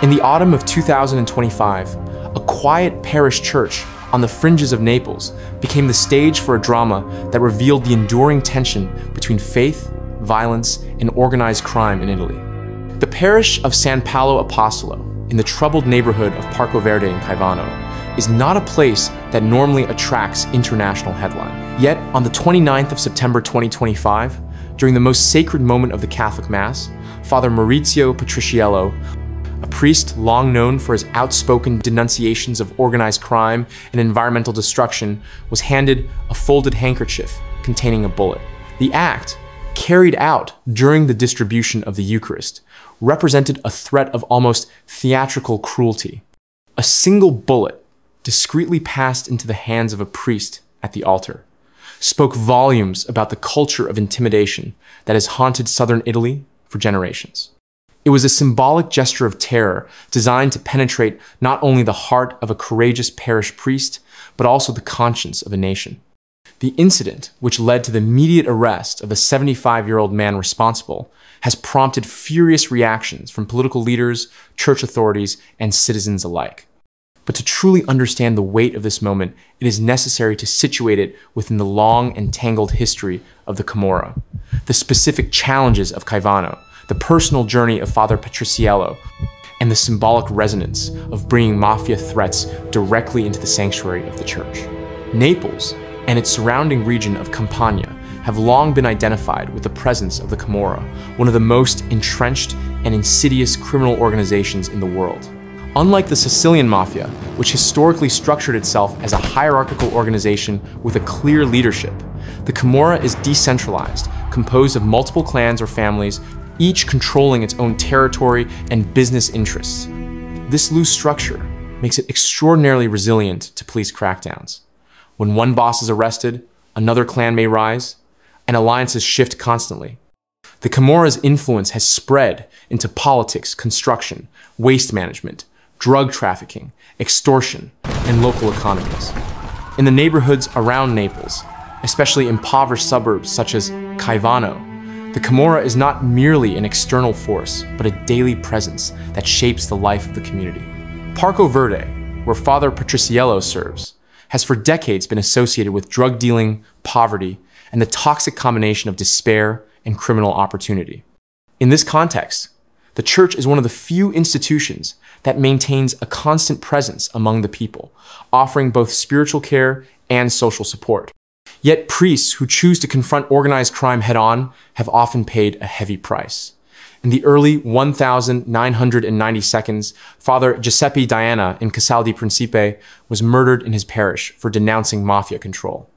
In the autumn of 2025, a quiet parish church on the fringes of Naples became the stage for a drama that revealed the enduring tension between faith, violence, and organized crime in Italy. The parish of San Paolo Apostolo, in the troubled neighborhood of Parco Verde in Caivano, is not a place that normally attracts international headline. Yet, on the 29th of September 2025, during the most sacred moment of the Catholic Mass, Father Maurizio Patriciello, a priest long known for his outspoken denunciations of organized crime and environmental destruction, was handed a folded handkerchief containing a bullet. The act, carried out during the distribution of the Eucharist, represented a threat of almost theatrical cruelty. A single bullet, discreetly passed into the hands of a priest at the altar, spoke volumes about the culture of intimidation that has haunted southern Italy for generations. It was a symbolic gesture of terror designed to penetrate not only the heart of a courageous parish priest, but also the conscience of a nation. The incident, which led to the immediate arrest of the 75-year-old man responsible, has prompted furious reactions from political leaders, church authorities, and citizens alike. But to truly understand the weight of this moment, it is necessary to situate it within the long and tangled history of the Camorra, the specific challenges of Caivano, the personal journey of Father Patriciello, and the symbolic resonance of bringing mafia threats directly into the sanctuary of the church. Naples and its surrounding region of Campania have long been identified with the presence of the Camorra, one of the most entrenched and insidious criminal organizations in the world. Unlike the Sicilian Mafia, which historically structured itself as a hierarchical organization with a clear leadership, the Camorra is decentralized, composed of multiple clans or families, each controlling its own territory and business interests. This loose structure makes it extraordinarily resilient to police crackdowns. When one boss is arrested, another clan may rise, and alliances shift constantly. The Camorra's influence has spread into politics, construction, waste management, drug trafficking, extortion, and local economies. In the neighborhoods around Naples, especially impoverished suburbs such as Caivano, the Camorra is not merely an external force, but a daily presence that shapes the life of the community. Parco Verde, where Father Patriciello serves, has for decades been associated with drug dealing, poverty, and the toxic combination of despair and criminal opportunity. In this context, the church is one of the few institutions that maintains a constant presence among the people, offering both spiritual care and social support. Yet priests who choose to confront organized crime head-on have often paid a heavy price. In the early 1992, Father Giuseppe Diana in Casal di Principe was murdered in his parish for denouncing mafia control.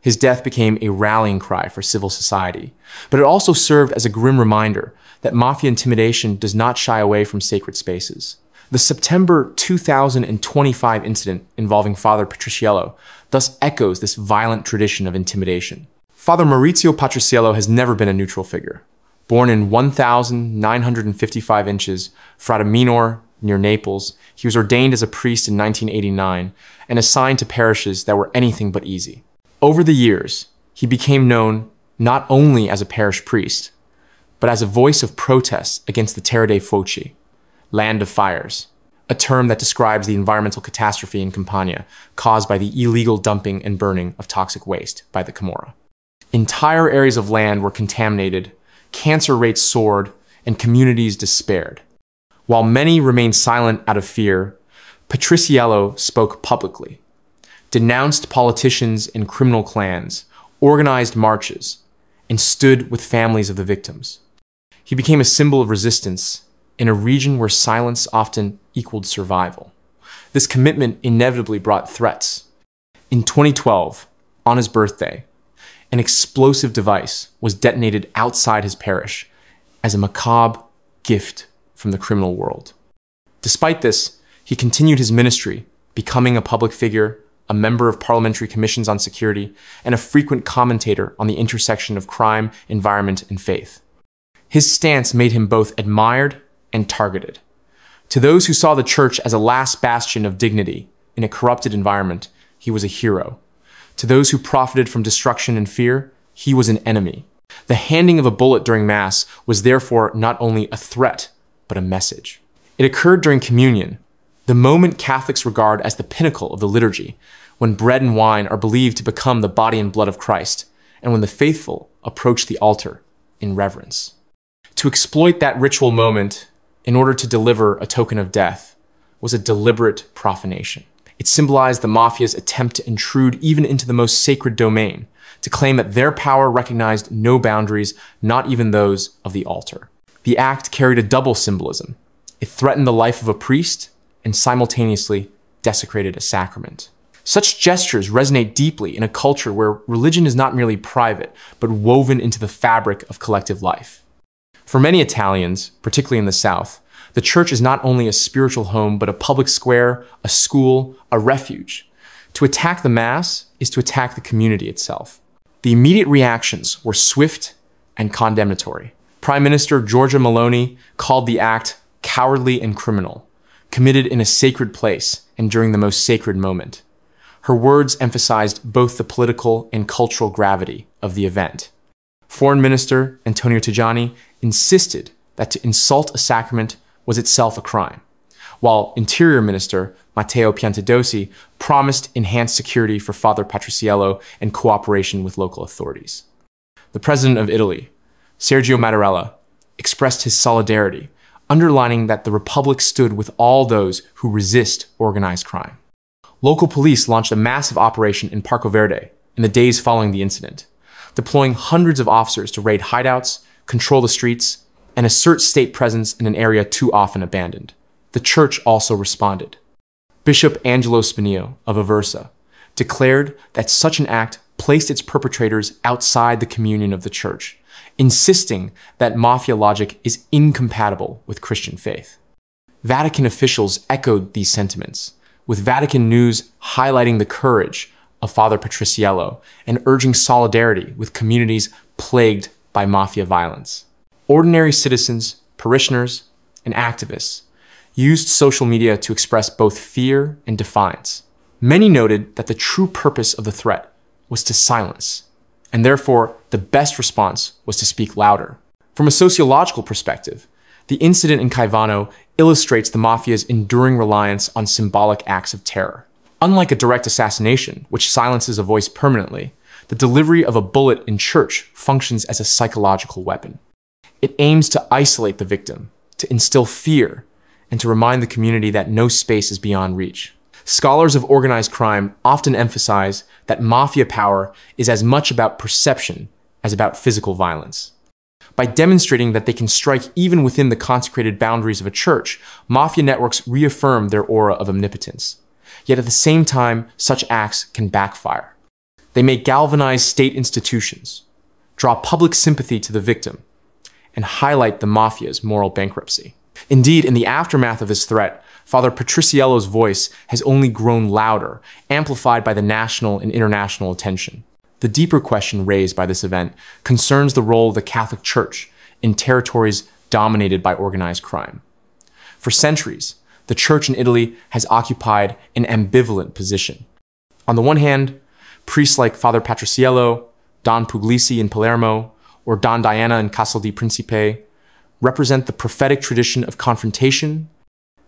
His death became a rallying cry for civil society, but it also served as a grim reminder that mafia intimidation does not shy away from sacred spaces. The September 2025 incident involving Father Patriciello thus echoes this violent tradition of intimidation. Father Maurizio Patriciello has never been a neutral figure. Born in 1,955 inches, Frate Minor, near Naples, he was ordained as a priest in 1989 and assigned to parishes that were anything but easy. Over the years, he became known not only as a parish priest, but as a voice of protest against the Terra dei Fuochi, land of fires, a term that describes the environmental catastrophe in Campania caused by the illegal dumping and burning of toxic waste by the Camorra. Entire areas of land were contaminated, cancer rates soared, and communities despaired. While many remained silent out of fear, Patriciello spoke publicly, denounced politicians and criminal clans, organized marches, and stood with families of the victims. He became a symbol of resistance in a region where silence often equaled survival. This commitment inevitably brought threats. In 2012, on his birthday, an explosive device was detonated outside his parish as a macabre gift from the criminal world. Despite this, he continued his ministry, becoming a public figure, a member of parliamentary commissions on security, and a frequent commentator on the intersection of crime, environment, and faith. His stance made him both admired and targeted. To those who saw the church as a last bastion of dignity in a corrupted environment, he was a hero. To those who profited from destruction and fear, he was an enemy. The handing of a bullet during Mass was therefore not only a threat, but a message. It occurred during communion, the moment Catholics regard as the pinnacle of the liturgy, when bread and wine are believed to become the body and blood of Christ, and when the faithful approach the altar in reverence. To exploit that ritual moment in order to deliver a token of death was a deliberate profanation. It symbolized the mafia's attempt to intrude even into the most sacred domain, to claim that their power recognized no boundaries, not even those of the altar. The act carried a double symbolism. It threatened the life of a priest and simultaneously desecrated a sacrament. Such gestures resonate deeply in a culture where religion is not merely private, but woven into the fabric of collective life. For many Italians, particularly in the South, the church is not only a spiritual home, but a public square, a school, a refuge. To attack the Mass is to attack the community itself. The immediate reactions were swift and condemnatory. Prime Minister Giorgia Meloni called the act cowardly and criminal, committed in a sacred place and during the most sacred moment. Her words emphasized both the political and cultural gravity of the event. Foreign Minister Antonio Tajani insisted that to insult a sacrament was itself a crime, while Interior Minister Matteo Piantedosi promised enhanced security for Father Patriciello and cooperation with local authorities. The President of Italy, Sergio Mattarella, expressed his solidarity, underlining that the Republic stood with all those who resist organized crime. Local police launched a massive operation in Parco Verde in the days following the incident, deploying hundreds of officers to raid hideouts, control the streets, and assert state presence in an area too often abandoned. The church also responded. Bishop Angelo Spinio of Aversa declared that such an act placed its perpetrators outside the communion of the church, insisting that mafia logic is incompatible with Christian faith. Vatican officials echoed these sentiments, with Vatican News highlighting the courage of Father Patriciello and urging solidarity with communities plagued by mafia violence. Ordinary citizens, parishioners, and activists used social media to express both fear and defiance. Many noted that the true purpose of the threat was to silence, and therefore the best response was to speak louder. From a sociological perspective, the incident in Caivano illustrates the mafia's enduring reliance on symbolic acts of terror. Unlike a direct assassination, which silences a voice permanently, the delivery of a bullet in church functions as a psychological weapon. It aims to isolate the victim, to instill fear, and to remind the community that no space is beyond reach. Scholars of organized crime often emphasize that mafia power is as much about perception as about physical violence. By demonstrating that they can strike even within the consecrated boundaries of a church, mafia networks reaffirm their aura of omnipotence. Yet at the same time, such acts can backfire. They may galvanize state institutions, draw public sympathy to the victim, and highlight the mafia's moral bankruptcy. Indeed, in the aftermath of this threat, Father Patriciello's voice has only grown louder, amplified by the national and international attention. The deeper question raised by this event concerns the role of the Catholic Church in territories dominated by organized crime. For centuries, the Church in Italy has occupied an ambivalent position. On the one hand, priests like Father Patriciello, Don Puglisi in Palermo, or Don Diana in Castel di Principe represent the prophetic tradition of confrontation,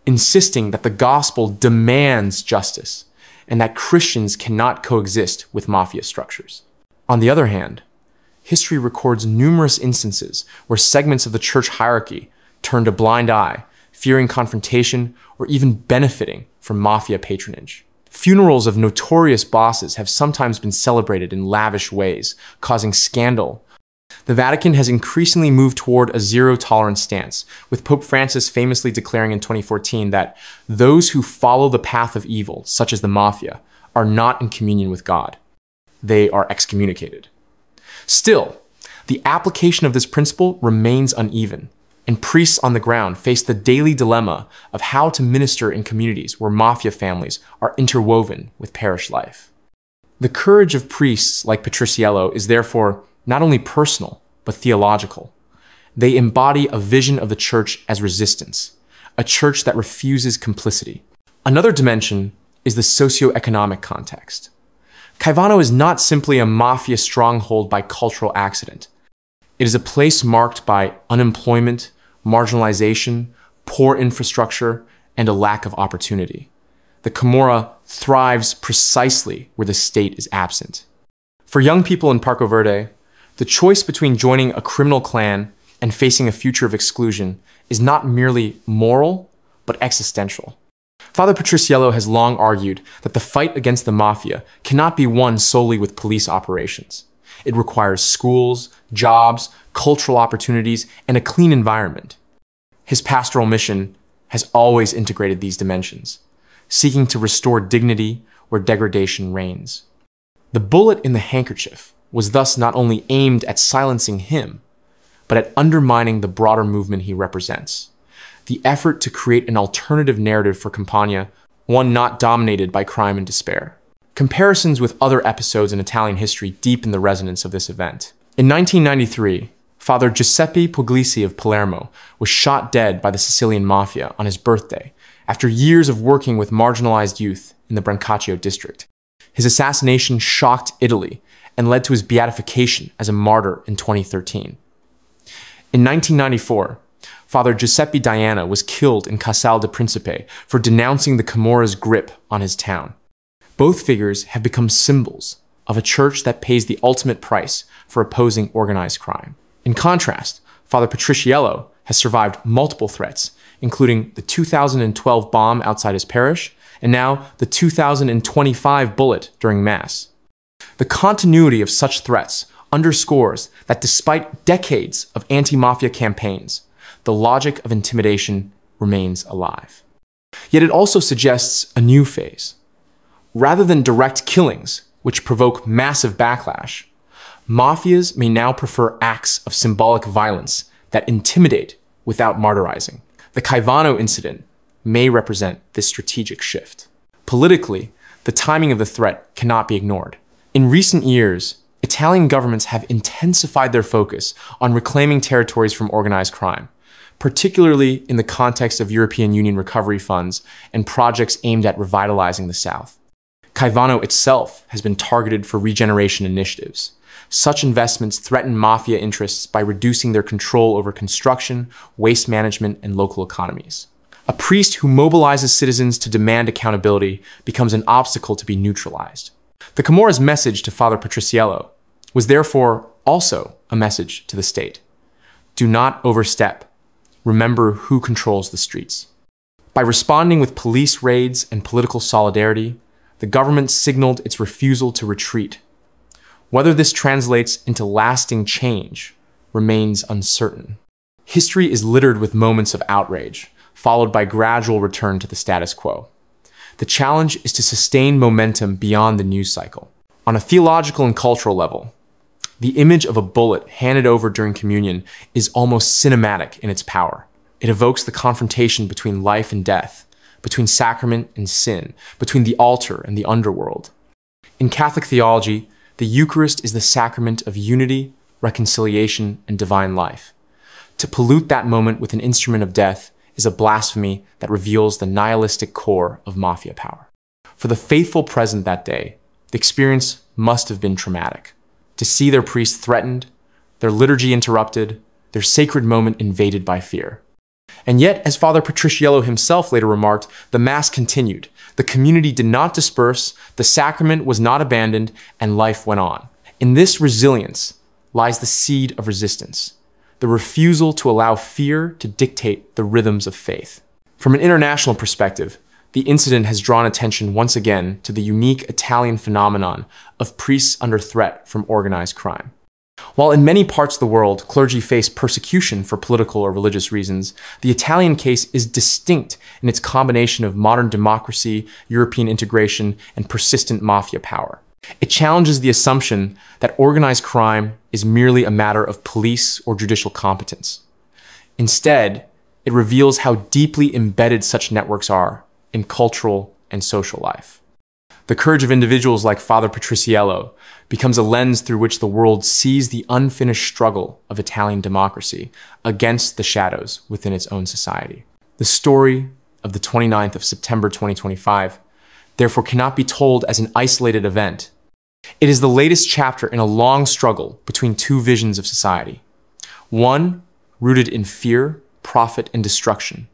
insisting that the gospel demands justice and that Christians cannot coexist with mafia structures. On the other hand, history records numerous instances where segments of the church hierarchy turned a blind eye, fearing confrontation or even benefiting from mafia patronage. Funerals of notorious bosses have sometimes been celebrated in lavish ways, causing scandal. The Vatican has increasingly moved toward a zero-tolerance stance, with Pope Francis famously declaring in 2014 that those who follow the path of evil, such as the mafia, are not in communion with God. They are excommunicated. Still, the application of this principle remains uneven, and priests on the ground face the daily dilemma of how to minister in communities where mafia families are interwoven with parish life. The courage of priests like Patriciello is therefore not only personal, but theological. They embody a vision of the church as resistance, a church that refuses complicity. Another dimension is the socioeconomic context. Caivano is not simply a mafia stronghold by cultural accident. It is a place marked by unemployment, marginalization, poor infrastructure, and a lack of opportunity. The Camorra thrives precisely where the state is absent. For young people in Parco Verde, the choice between joining a criminal clan and facing a future of exclusion is not merely moral, but existential. Father Patriciello has long argued that the fight against the mafia cannot be won solely with police operations. It requires schools, jobs, cultural opportunities, and a clean environment. His pastoral mission has always integrated these dimensions, seeking to restore dignity where degradation reigns. The bullet in the handkerchief was thus not only aimed at silencing him, but at undermining the broader movement he represents. The effort to create an alternative narrative for Campania, one not dominated by crime and despair. Comparisons with other episodes in Italian history deepen the resonance of this event. In 1993, Father Giuseppe Puglisi of Palermo was shot dead by the Sicilian mafia on his birthday after years of working with marginalized youth in the Brancaccio district. His assassination shocked Italy and led to his beatification as a martyr in 2013. In 1994, Father Giuseppe Diana was killed in Casal di Principe for denouncing the Camorra's grip on his town. Both figures have become symbols of a church that pays the ultimate price for opposing organized crime. In contrast, Father Patriciello has survived multiple threats, including the 2012 bomb outside his parish, and now the 2025 bullet during Mass. The continuity of such threats underscores that despite decades of anti-mafia campaigns, the logic of intimidation remains alive. Yet it also suggests a new phase. Rather than direct killings, which provoke massive backlash, mafias may now prefer acts of symbolic violence that intimidate without martyrizing. The Caivano incident may represent this strategic shift. Politically, the timing of the threat cannot be ignored. In recent years, Italian governments have intensified their focus on reclaiming territories from organized crime, particularly in the context of European Union recovery funds and projects aimed at revitalizing the South. Caivano itself has been targeted for regeneration initiatives. Such investments threaten mafia interests by reducing their control over construction, waste management, and local economies. A priest who mobilizes citizens to demand accountability becomes an obstacle to be neutralized. The Camorra's message to Father Patriciello was therefore also a message to the state. Do not overstep. Remember who controls the streets. By responding with police raids and political solidarity, the government signaled its refusal to retreat. Whether this translates into lasting change remains uncertain. History is littered with moments of outrage, followed by gradual return to the status quo. The challenge is to sustain momentum beyond the news cycle. On a theological and cultural level, the image of a bullet handed over during communion is almost cinematic in its power. It evokes the confrontation between life and death, between sacrament and sin, between the altar and the underworld. In Catholic theology, the Eucharist is the sacrament of unity, reconciliation, and divine life. To pollute that moment with an instrument of death is a blasphemy that reveals the nihilistic core of mafia power. For the faithful present that day, the experience must have been traumatic. To see their priest threatened, their liturgy interrupted, their sacred moment invaded by fear. And yet, as Father Patriciello himself later remarked, the Mass continued. The community did not disperse, the sacrament was not abandoned, and life went on. In this resilience lies the seed of resistance, the refusal to allow fear to dictate the rhythms of faith. From an international perspective, the incident has drawn attention once again to the unique Italian phenomenon of priests under threat from organized crime. While in many parts of the world, clergy face persecution for political or religious reasons, the Italian case is distinct in its combination of modern democracy, European integration, and persistent mafia power. It challenges the assumption that organized crime is merely a matter of police or judicial competence. Instead, it reveals how deeply embedded such networks are in cultural and social life. The courage of individuals like Father Patriciello becomes a lens through which the world sees the unfinished struggle of Italian democracy against the shadows within its own society. The story of the 29th of September 2025 therefore cannot be told as an isolated event. It is the latest chapter in a long struggle between two visions of society. One rooted in fear, profit, and destruction,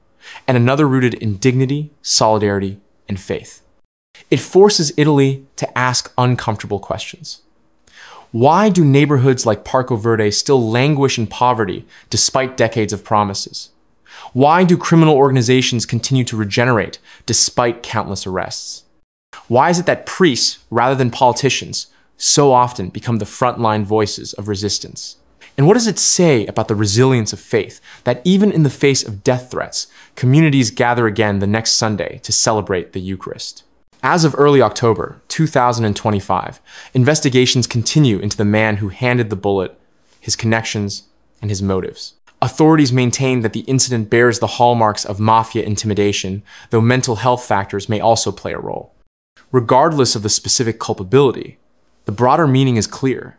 and another rooted in dignity, solidarity, and faith. It forces Italy to ask uncomfortable questions. Why do neighborhoods like Parco Verde still languish in poverty despite decades of promises? Why do criminal organizations continue to regenerate despite countless arrests? Why is it that priests, rather than politicians, so often become the frontline voices of resistance? And what does it say about the resilience of faith that even in the face of death threats, communities gather again the next Sunday to celebrate the Eucharist? As of early October 2025, investigations continue into the man who handed the bullet, his connections, and his motives. Authorities maintain that the incident bears the hallmarks of mafia intimidation, though mental health factors may also play a role. Regardless of the specific culpability, the broader meaning is clear.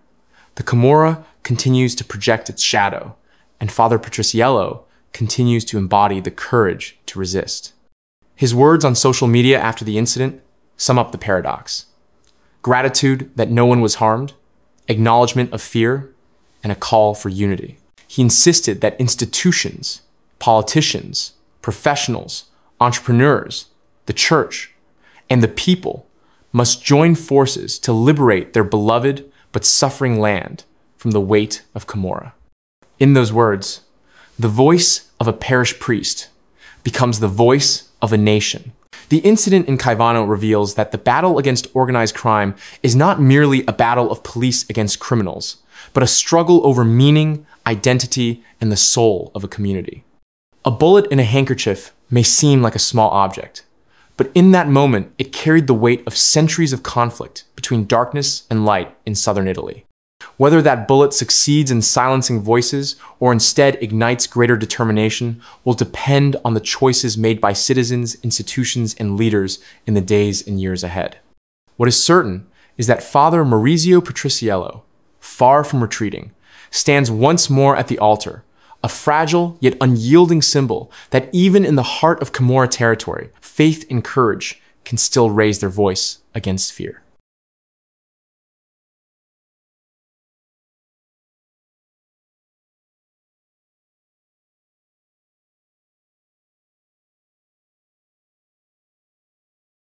The Camorra continues to project its shadow, and Father Patriciello continues to embody the courage to resist. His words on social media after the incident sum up the paradox. Gratitude that no one was harmed, acknowledgement of fear, and a call for unity. He insisted that institutions, politicians, professionals, entrepreneurs, the church, and the people must join forces to liberate their beloved but suffering land from the weight of Camorra. In those words, the voice of a parish priest becomes the voice of a nation. The incident in Caivano reveals that the battle against organized crime is not merely a battle of police against criminals, but a struggle over meaning, identity, and the soul of a community. A bullet in a handkerchief may seem like a small object, but in that moment, it carried the weight of centuries of conflict between darkness and light in southern Italy. Whether that bullet succeeds in silencing voices or instead ignites greater determination will depend on the choices made by citizens, institutions, and leaders in the days and years ahead. What is certain is that Father Maurizio Patriciello, far from retreating, stands once more at the altar, a fragile yet unyielding symbol that even in the heart of Camorra territory, faith and courage can still raise their voice against fear.